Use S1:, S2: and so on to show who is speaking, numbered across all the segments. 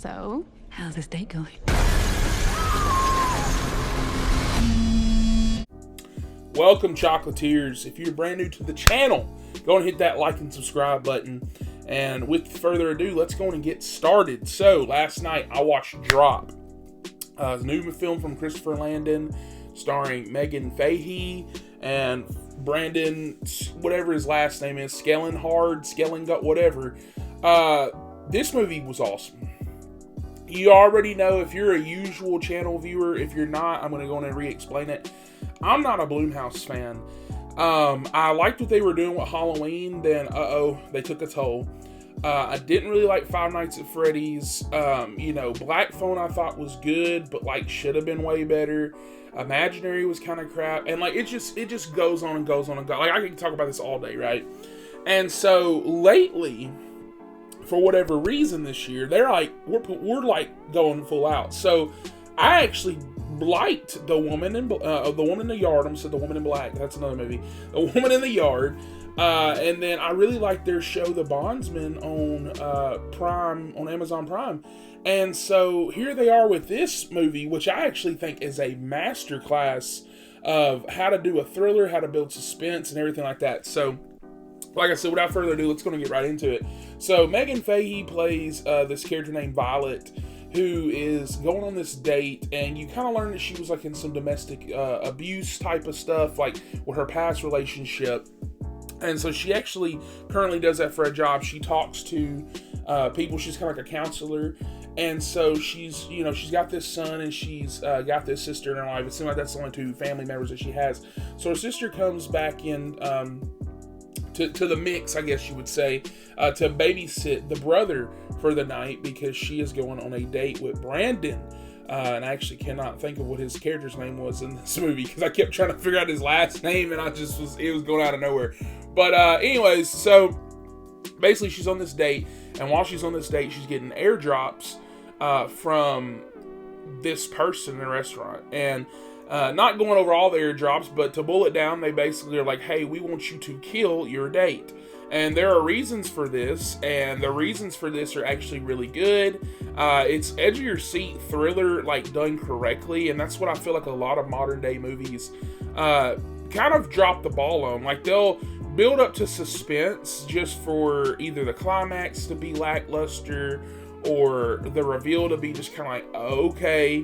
S1: So, how's this date going?
S2: Welcome, chocolatiers. If you're brand new to the channel, go and hit that like and subscribe button. And with further ado, let's go and get started. So, last night I watched Drop, a new film from Christopher Landon, starring Megan Fahey and Brandon, whatever his last name is, whatever. This movie was awesome. You already know if you're a usual channel viewer. If you're not, I'm going to go in and re-explain it. I'm not a Blumhouse fan. I liked what they were doing with Halloween, then they took a toll. I didn't really like Five Nights at Freddy's. Black Phone I thought was good, but should have been way better. Imaginary was kind of crap, and it just goes on and goes on and goes. I can talk about this all day, right? And so lately, for whatever reason this year, they're we're going full out. So I actually liked The Woman in the Yard. I'm saying The Woman in Black. That's another movie. The Woman in the Yard. And then I really liked their show, The Bondsman, on Amazon Prime. And so here they are with this movie, which I actually think is a masterclass of how to do a thriller, how to build suspense, and everything like that. So, like I said, without further ado, let's go and get right into it. So Megan Fahey plays this character named Violet, who is going on this date, and you kind of learn that she was in some domestic abuse type of stuff, with her past relationship. And so she actually currently does that for a job. She talks to people. She's kind of like a counselor. And so she's got this son, and she's got this sister in her life. It seems like that's the only two family members that she has. So her sister comes back in to the mix, I guess you would say, to babysit the brother for the night because she is going on a date with Brandon. And I actually cannot think of what his character's name was in this movie because I kept trying to figure out his last name, and it was going out of nowhere. But anyways, so basically she's on this date, and while she's on this date, she's getting airdrops from this person in the restaurant. And not going over all the airdrops, but to boil it down, they basically are like, hey, we want you to kill your date. And there are reasons for this, and the reasons for this are actually really good. It's edge of your seat thriller, done correctly, and that's what I feel like a lot of modern day movies kind of drop the ball on. They'll build up to suspense just for either the climax to be lackluster or the reveal to be just kind of okay,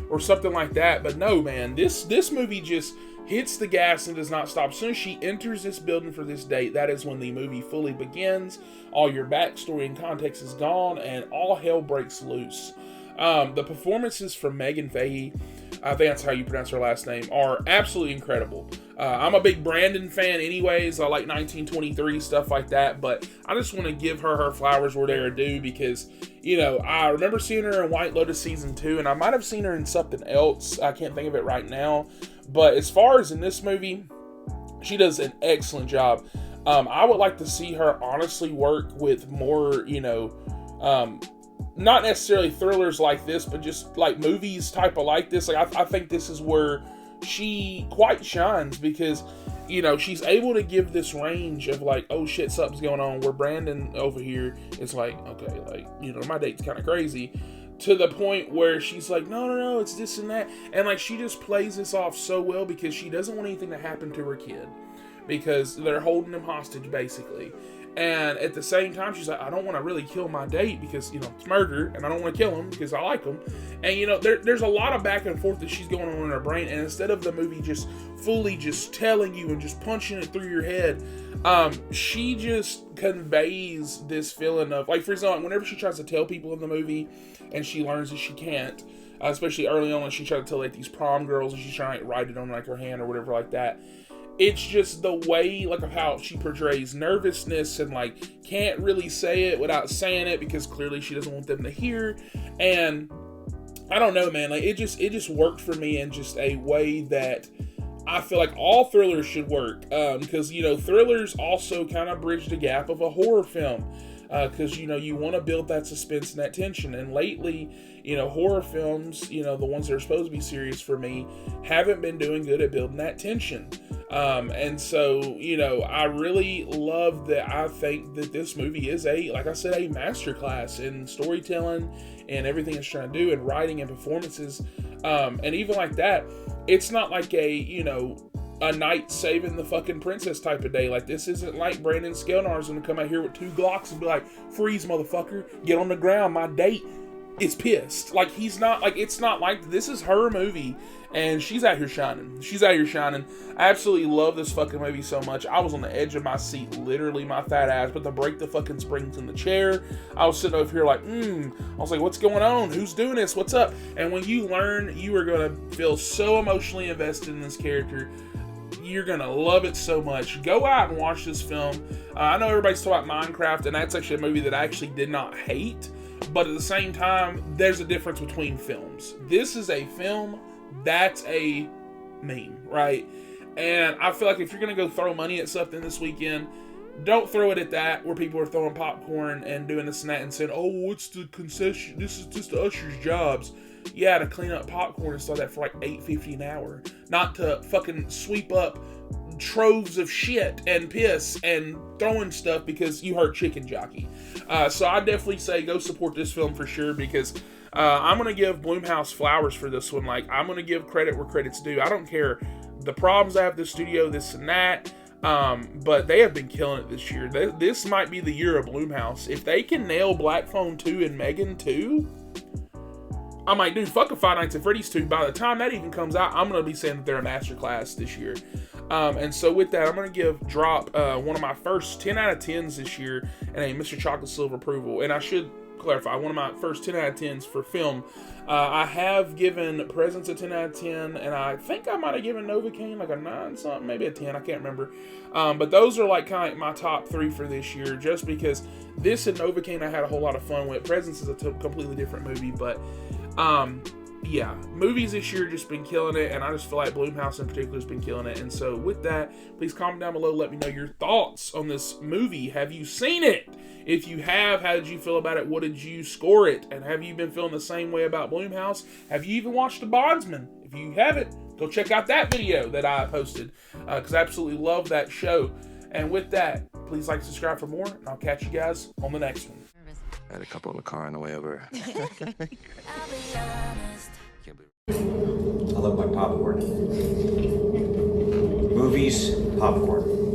S2: or something like that. But no, man, this movie just hits the gas and does not stop. As soon as she enters this building for this date, that is when the movie fully begins. All your backstory and context is gone, and all hell breaks loose. The performances from Megan Fahey, I think that's how you pronounce her last name, are absolutely incredible. I'm a big Brandon fan anyways. I like 1923, stuff like that, but I just want to give her flowers where they're due because, I remember seeing her in White Lotus Season 2, and I might have seen her in something else. I can't think of it right now. But as far as in this movie, she does an excellent job. I would like to see her honestly work with more, not necessarily thrillers like this, but just movies type of like this. I think this is where she quite shines because, she's able to give this range of oh shit, something's going on. Where Brandon over here is okay, my date's kind of crazy. To the point where she's no, it's this and that. And she just plays this off so well because she doesn't want anything to happen to her kid. Because they're holding him hostage, basically. And at the same time, she's I don't want to really kill my date because, it's murder. And I don't want to kill him because I like him. And, there's a lot of back and forth that she's going on in her brain. And instead of the movie just fully just telling you and just punching it through your head, she just conveys this feeling of, for example, whenever she tries to tell people in the movie and she learns that she can't, especially early on when she tried to tell these prom girls and she's trying to write it on her hand or whatever like that. It's just the way of how she portrays nervousness and can't really say it without saying it because clearly she doesn't want them to hear. And I don't know, man, it just worked for me in just a way that I feel like all thrillers should work, because thrillers also kind of bridge the gap of a horror film. because you want to build that suspense and that tension. And lately, horror films, the ones that are supposed to be serious for me, haven't been doing good at building that tension. And so, I really love that. I think that this movie is like I said, a masterclass in storytelling and everything it's trying to do, and writing and performances. And even like that, it's not like a knight saving the fucking princess type of day. Like, this isn't like Brandon Skelnar's gonna come out here with 2 Glocks and be like, freeze, motherfucker, get on the ground, my date is pissed. Like, he's not, like, it's not like, this is her movie, and she's out here shining. I absolutely love this fucking movie so much. I was on the edge of my seat, literally, my fat ass, but to break the fucking springs in the chair, I was sitting over here like, I was like, what's going on? Who's doing this? What's up? And when you learn, you are gonna feel so emotionally invested in this character. You're gonna love it so much. Go out and watch this film. I know everybody's talking about Minecraft, and that's actually a movie that I actually did not hate, but at the same time, there's a difference between films. This is a film, that's a meme, right? And I feel like if you're gonna go throw money at something this weekend, don't throw it at that, where people are throwing popcorn and doing this and that and saying, oh, what's the concession? This is just the usher's jobs. Yeah, to clean up popcorn and stuff like that for like $8.50 an hour. Not to fucking sweep up troves of shit and piss and throwing stuff because you heard Chicken Jockey. So I definitely say go support this film for sure, because I'm going to give Blumhouse flowers for this one. Like, I'm going to give credit where credit's due. I don't care the problems I have with the studio, this and that. But they have been killing it this year. This might be the year of Blumhouse. If they can nail Black Phone 2 and Megan 2, I'm like, dude, fuck a Five Nights at Freddy's 2. By the time that even comes out, I'm going to be saying that they're a masterclass this year. And so with that, I'm going to give Drop one of my first 10 out of 10s this year, and a Mr. Chocolate Silver approval. And I should clarify, one of my first 10 out of 10s for film. I have given Presence a 10 out of 10, and I think I might have given Novocaine like a 9 something, maybe a 10, I can't remember. But those are like kind of my top 3 for this year, just because this and Novocaine I had a whole lot of fun with. Presence is a completely different movie, but yeah, movies this year just been killing it, and I just feel like Blumhouse in particular has been killing it. And so with that, please comment down below, let me know your thoughts on this movie. Have you seen it? If you have, how did you feel about it? What did you score it? And have you been feeling the same way about Blumhouse? Have you even watched The Bondsman? If you haven't, go check out that video that I posted, because I absolutely love that show. And with that, please like and subscribe for more, and I'll catch you guys on the next one.
S3: I had a couple in the car on the way over.
S4: I love my popcorn. Movies, popcorn.